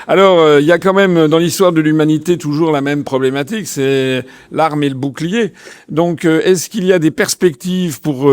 Alors, il y a quand même dans l'histoire de l'humanité toujours la même problématique, c'est l'arme et le bouclier. Donc, est-ce qu'il y a des perspectives pour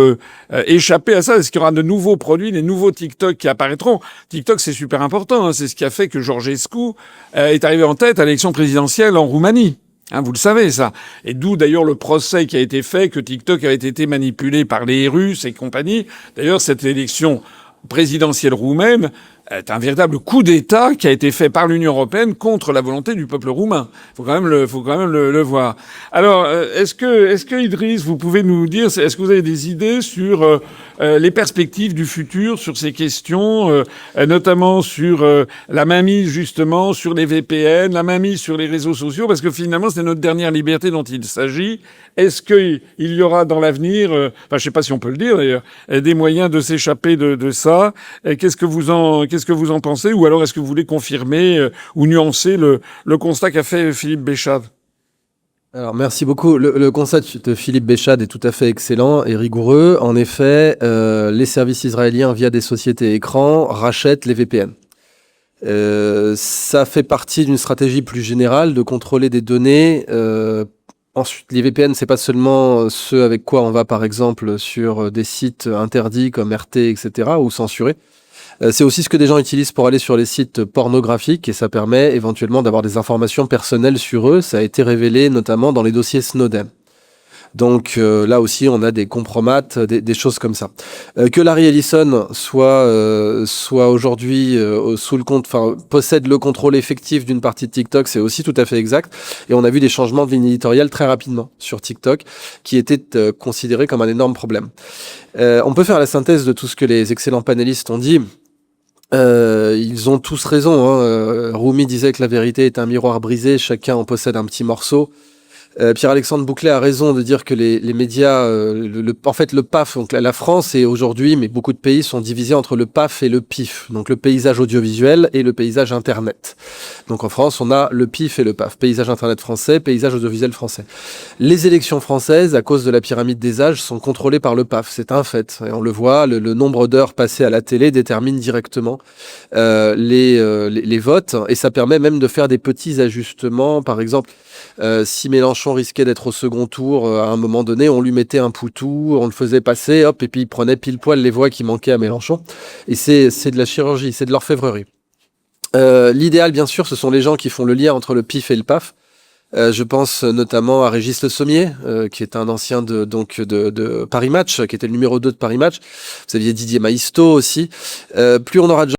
échapper à ça? Est-ce qu'il y aura de nouveaux produits, des nouveaux TikTok qui apparaîtront? TikTok, c'est super important, hein. C'est ce qui a fait que Georgescu est arrivé en tête à l'élection présidentielle en Roumanie. Hein, vous le savez, ça. Et d'où, d'ailleurs, le procès qui a été fait, que TikTok avait été manipulé par les Russes et compagnie. D'ailleurs, cette élection présidentielle roumaine est un véritable coup d'État qui a été fait par l'Union européenne contre la volonté du peuple roumain. Faut quand même le voir. Alors, est-ce que Idriss, vous pouvez nous dire, est-ce que vous avez des idées sur les perspectives du futur sur ces questions, notamment sur la mainmise justement sur les VPN, la mainmise sur les réseaux sociaux, parce que finalement c'est notre dernière liberté dont il s'agit. Est-ce qu'il y aura dans l'avenir, enfin je sais pas si on peut le dire d'ailleurs, des moyens de s'échapper de ça? Qu'est-ce que vous en pensez? Ou alors est-ce que vous voulez confirmer ou nuancer le constat qu'a fait Philippe Béchade? Alors, merci beaucoup. Le constat de Philippe Béchade est tout à fait excellent et rigoureux. En effet, les services israéliens, via des sociétés écrans, rachètent les VPN. Ça fait partie d'une stratégie plus générale de contrôler des données. Ensuite, les VPN, c'est pas seulement ceux avec quoi on va, par exemple, sur des sites interdits comme RT, etc., ou censurés. C'est aussi ce que des gens utilisent pour aller sur les sites pornographiques et ça permet éventuellement d'avoir des informations personnelles sur eux. Ça a été révélé notamment dans les dossiers Snowden. Donc là aussi, on a des compromates, des choses comme ça. Que Larry Ellison soit aujourd'hui sous le compte, enfin possède le contrôle effectif d'une partie de TikTok, c'est aussi tout à fait exact. Et on a vu des changements de ligne éditoriale très rapidement sur TikTok, qui étaient considérés comme un énorme problème. On peut faire la synthèse de tout ce que les excellents panélistes ont dit. Ils ont tous raison. Hein. Rumi disait que la vérité est un miroir brisé, chacun en possède un petit morceau. Pierre-Alexandre Bouclet a raison de dire que les médias, en fait le PAF, donc la France et aujourd'hui, mais beaucoup de pays sont divisés entre le PAF et le PIF, donc le paysage audiovisuel et le paysage Internet. Donc en France, on a le PIF et le PAF, paysage Internet français, paysage audiovisuel français. Les élections françaises, à cause de la pyramide des âges, sont contrôlées par le PAF, c'est un fait. Et on le voit, le nombre d'heures passées à la télé détermine directement les votes, et ça permet même de faire des petits ajustements, par exemple. Si Mélenchon risquait d'être au second tour, à un moment donné, on lui mettait un poutou, on le faisait passer, hop, et puis il prenait pile poil les voix qui manquaient à Mélenchon. Et c'est de la chirurgie, c'est de l'orfèvrerie. L'idéal, bien sûr, ce sont les gens qui font le lien entre le PIF et le PAF. Je pense notamment à Régis Le Sommier, qui est un ancien de Paris Match, qui était le numéro 2 de Paris Match. Vous aviez Didier Maïsto aussi. Plus on aura de gens